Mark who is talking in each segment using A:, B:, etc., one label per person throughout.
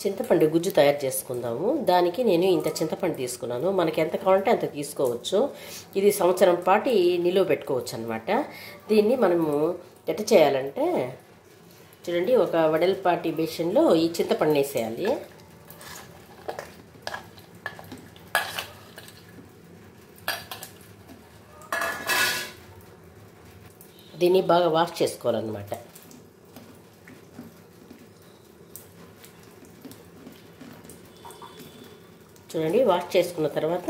A: చింతపండు గుజ్జు తయారు చేసుకుందాము. దానికి నేను ఇంత చింతపండు తీసుకున్నాను. మనకి ఎంత కావాలంటే అంత తీసుకోవచ్చు. ఇది సంవత్సరం పాటు నిలువ పెట్టుకోవచ్చు అన్నమాట. దీన్ని మనము ఎట్ట చేయాలంటే చూడండి, ఒక వెడల్పాటి బేషన్లో ఈ చింతపండు వేసేయాలి. దీన్ని బాగా వాష్ చేసుకోవాలన్నమాట. చూడండి, వాష్ చేసుకున్న తర్వాత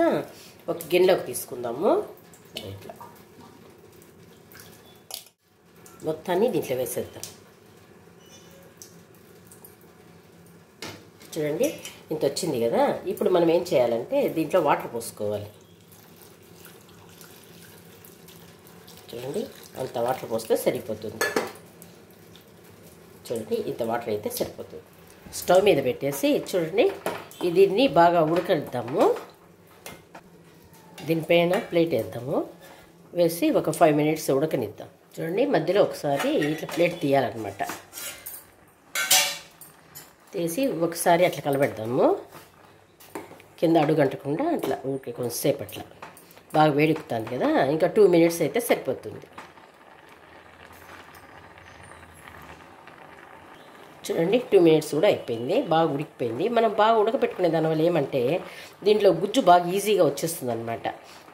A: ఒక గిన్నెలోకి తీసుకుందాము. ఇట్లా మొత్తాన్ని దీంట్లో వేసేద్దాం. చూడండి, ఇంత వచ్చింది కదా. ఇప్పుడు మనం ఏం చేయాలంటే దీంట్లో వాటర్ పోసుకోవాలి. చూడండి, అంత వాటర్ పోస్తే సరిపోతుంది. చూడండి, ఇంత వాటర్ అయితే సరిపోతుంది. స్టవ్ మీద పెట్టేసి చూడండి, దీన్ని బాగా ఉడకనిద్దాము. దీనిపైన ప్లేట్ వేద్దాము. వేసి ఒక 5 minutes ఉడకనిద్దాం. చూడండి, మధ్యలో ఒకసారి ఇట్లా ప్లేట్ తీయాలన్నమాట. తీసి ఒకసారి అట్లా కలబెడదాము. కింద అడుగంటకుండా అట్లా ఊరికే కొంచెంసేపు అట్లా బాగా వేడెక్కుతుంది కదా. ఇంకా 2 minutes అయితే సరిపోతుంది. చూడండి, 2 minutes కూడా అయిపోయింది. బాగా ఉడికిపోయింది. మనం బాగా ఉడకపెట్టుకునే దానివల్ల ఏమంటే దీంట్లో గుజ్జు బాగా ఈజీగా వచ్చేస్తుంది అనమాట.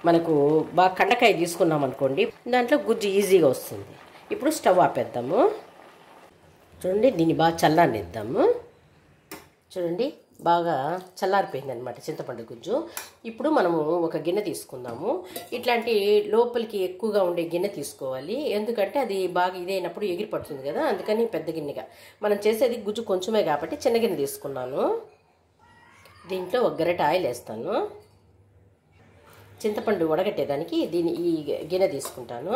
A: మనకు బాగా కండకాయ తీసుకున్నాం అనుకోండి, దాంట్లో గుజ్జు ఈజీగా వస్తుంది. ఇప్పుడు స్టవ్ ఆపేద్దాము. చూడండి, దీన్ని బాగా చల్లారనిద్దాము. చూడండి, బాగా చల్లారిపోయింది అనమాట చింతపండు గుజ్జు. ఇప్పుడు మనము ఒక గిన్నె తీసుకుందాము. ఇట్లాంటి లోపలికి ఎక్కువగా ఉండే గిన్నె తీసుకోవాలి. ఎందుకంటే అది బాగా ఇదైనప్పుడు ఎగిరి పడుతుంది కదా. అందుకని పెద్ద గిన్నెగా, మనం చేసేది గుజ్జు కొంచెమే కాబట్టి చిన్న గిన్నె తీసుకున్నాను. దీంట్లో ఒక గరిటె ఆయిల్ వేస్తాను. చింతపండు ఉడకట్టేదానికి ఈ గిన్నె తీసుకుంటాను.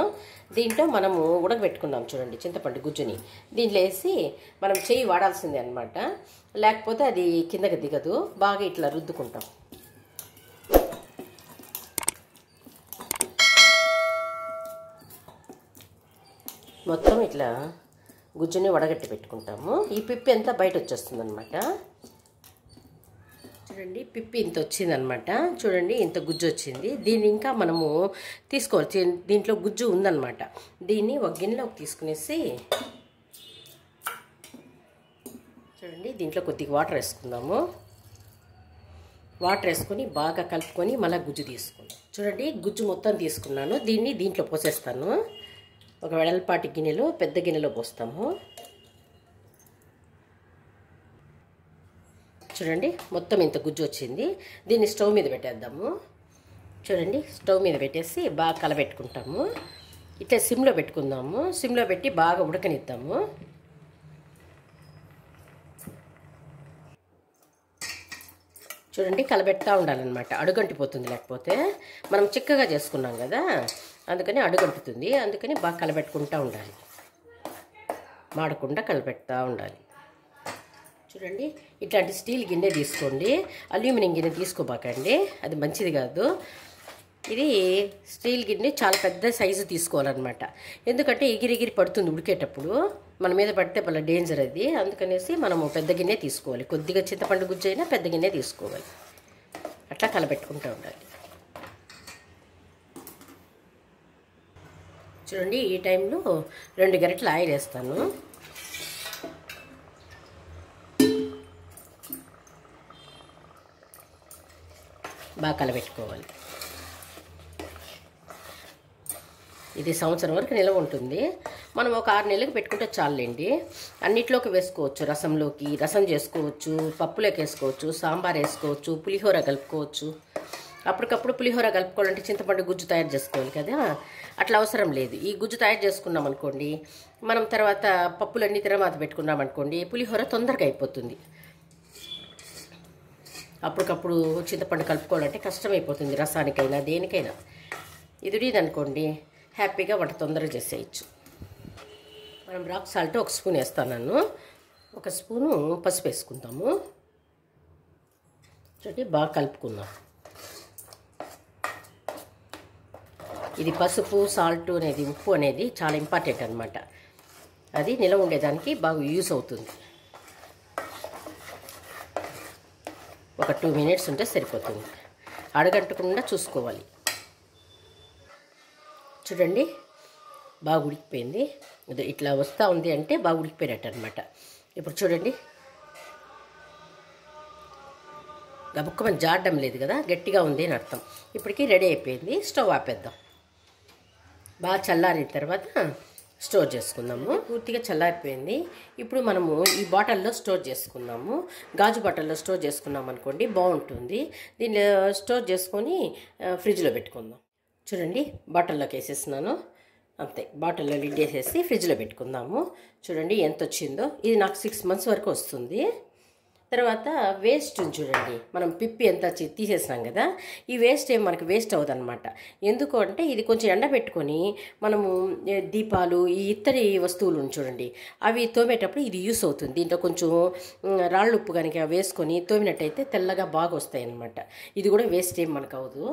A: దీంట్లో మనము ఉడకబెట్టుకున్నాం చూడండి చింతపండు గుజ్జుని. దీంట్లో వేసి మనం చెయ్యి వాడాల్సిందే అనమాట. లేకపోతే అది కిందకి దిగదు. బాగా ఇట్లా రుద్దుకుంటాం. మొత్తం ఇట్లా గుజ్జుని వడగట్టి పెట్టుకుంటాము. ఈ పిప్పి అంతా బయట వచ్చేస్తుంది అనమాట. చూడండి, పిప్పి ఇంత వచ్చిందనమాట. చూడండి, ఇంత గుజ్జు వచ్చింది. దీన్ని ఇంకా మనము తీసుకోవాలి. దీంట్లో గుజ్జు ఉందన్నమాట. దీన్ని ఒక గిన్నెలోకి తీసుకునేసి చూడండి, దీంట్లో కొద్దిగా వాటర్ వేసుకుందాము. వాటర్ వేసుకొని బాగా కలుపుకొని మళ్ళీ గుజ్జు తీసుకుందాం. చూడండి, గుజ్జు మొత్తం తీసుకున్నాను. దీంట్లో పోసేస్తాను. ఒక వెడల్పాటి గిన్నెలో, పెద్ద గిన్నెలో పోస్తాము. చూడండి, మొత్తం ఇంత గుజ్జు వచ్చింది. దీన్ని స్టవ్ మీద పెట్టేద్దాము. చూడండి, స్టవ్ మీద పెట్టేసి బాగా కలబెట్టుకుంటాము. ఇట్లా సిమ్లో పెట్టుకుందాము. సిమ్లో పెట్టి బాగా ఉడకనిద్దాము. చూడండి, కలబెడతా ఉండాలన్నమాట. అడుగంటిపోతుంది. లేకపోతే మనం చిక్కగా చేసుకున్నాం కదా, అందుకని అడుగంటుతుంది. అందుకని బాగా కలబెట్టుకుంటూ ఉండాలి. మాడకుండా కలబెడతా ఉండాలి. చూడండి, ఇట్లాంటి స్టీల్ గిన్నె తీసుకోండి. అల్యూమినియం గిన్నె తీసుకోబాకండి, అది మంచిది కాదు. ఇది స్టీల్ గిన్నె చాలా పెద్ద సైజు తీసుకోవాలన్నమాట. ఎందుకంటే ఎగిరి పడుతుంది ఉడికేటప్పుడు. మన మీద పడితే చాలా డేంజర్ అది. అందుకనేసి మనము పెద్ద గిన్నె తీసుకోవాలి. కొద్దిగా చింతపండు గుజ్జు అయినా పెద్ద గిన్నె తీసుకోవాలి. అట్లా కలబెట్టుకుంటూ ఉండాలి. చూడండి, ఈ టైంలో 2 గరిటెలు ఆయిల్ వేస్తాను. బాగా కలబెట్టుకోవాలి. ఇది సంవత్సరం వరకు నిల్వ ఉంటుంది. మనం ఒక 6 నెలలకు పెట్టుకుంటే చాలండి. అన్నిట్లోకి వేసుకోవచ్చు. రసంలోకి రసం చేసుకోవచ్చు, పప్పులోకి వేసుకోవచ్చు, సాంబార్ వేసుకోవచ్చు, పులిహోర కలుపుకోవచ్చు. అప్పటికప్పుడు పులిహోర కలుపుకోవాలంటే చింతపండు గుజ్జు తయారు చేసుకోవాలి కదా. అట్లా అవసరం లేదు. ఈ గుజ్జు తయారు చేసుకున్నాం అనుకోండి, మనం తర్వాత పప్పులన్నీ తర్వాత పెట్టుకున్నాం అనుకోండి, పులిహోర తొందరగా అయిపోతుంది. అప్పటికప్పుడు చింతపండు కలుపుకోవాలంటే కష్టమైపోతుంది. రసానికైనా దేనికైనా. ఇది అనుకోండి, హ్యాపీగా వంట తొందరగా చేసేయచ్చు. మనం రాక్ సాల్ట్ 1 స్పూన్ వేస్తాను. 1 స్పూను పసుపు వేసుకుందాము. చూడండి, బాగా కలుపుకుందాం. ఇది పసుపు, సాల్ట్ అనేది, ఉప్పు అనేది చాలా ఇంపార్టెంట్ అనమాట. అది నిలవ ఉండేదానికి బాగా యూజ్ అవుతుంది. ఒక 2 మినిట్స్ ఉంటే సరిపోతుంది. అడగంటకుండా చూసుకోవాలి. చూడండి బాగా ఉడికిపోయింది. ఇట్లా వస్తూ ఉంది అంటే బాగా ఉడికిపోయినట్టు అనమాట. ఇప్పుడు చూడండి గబుక్కమని జాడడం లేదు కదా, గట్టిగా ఉంది అని అర్థం. ఇప్పటికీ రెడీ అయిపోయింది. స్టవ్ ఆపేద్దాం. బాగా చల్లారిన తర్వాత స్టోర్ చేసుకుందాము. పూర్తిగా చల్లారిపోయింది. ఇప్పుడు మనము ఈ బాటిల్లో స్టోర్ చేసుకుందాము. గాజు బాటిల్లో స్టోర్ చేసుకున్నాం అనుకోండి బాగుంటుంది. దీనిలో స్టోర్ చేసుకొని ఫ్రిడ్జ్లో పెట్టుకుందాం. చూడండి బాటిల్లోకి వేసేస్తున్నాను. అంతే, బాటిల్లో లిడ్ వేసేసి ఫ్రిడ్జ్లో పెట్టుకుందాము. చూడండి ఎంత వచ్చిందో. ఇది నాకు 6 months వరకు వస్తుంది. తర్వాత వేస్ట్ చూడండి, మనం పిప్పి ఎంత తీసేసినాం కదా, ఈ వేస్ట్ ఏం మనకు వేస్ట్ అవ్వదన్నమాట. ఎందుకు అంటే ఇది కొంచెం ఎండబెట్టుకొని మనము దీపాలు ఈ ఇత్తడి వస్తువులు చూడండి అవి తోమేటప్పుడు ఇది యూస్ అవుతుంది. దీంట్లో కొంచెం రాళ్ళు ఉప్పు కనుక వేసుకొని తోమినట్టయితే తెల్లగా బాగా వస్తాయి అన్నమాట. ఇది కూడా వేస్ట్ ఏం మనకు అవ్వదు.